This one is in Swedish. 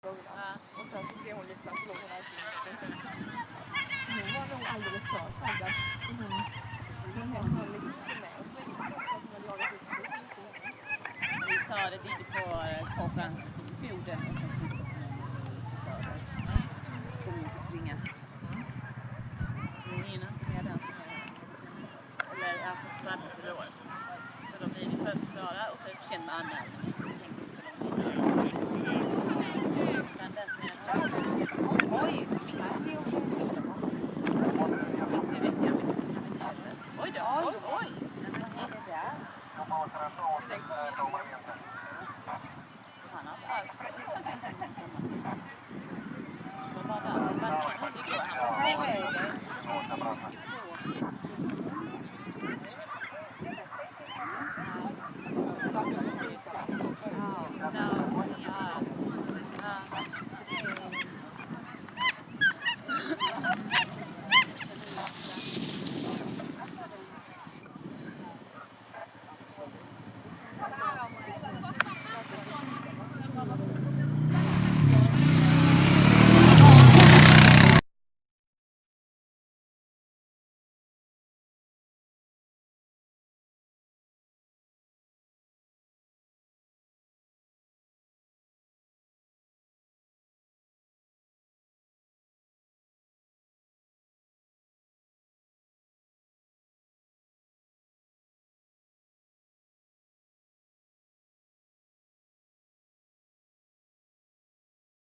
Ja. Och sen så ser hon lite så att hon alltid. Hon var nog alldeles för taggad. Hon höll liksom inte med och så länge så att hon hade jagat ut på Vi tar det lite på 2 chanser till Boden och sen sista som är på Söder. Så kommer vi få springa. Det är inte mer den som är. Eller ja, Svanne för året. Så då blir det födelsedagar och så känner man anmälning. Så de sen den som är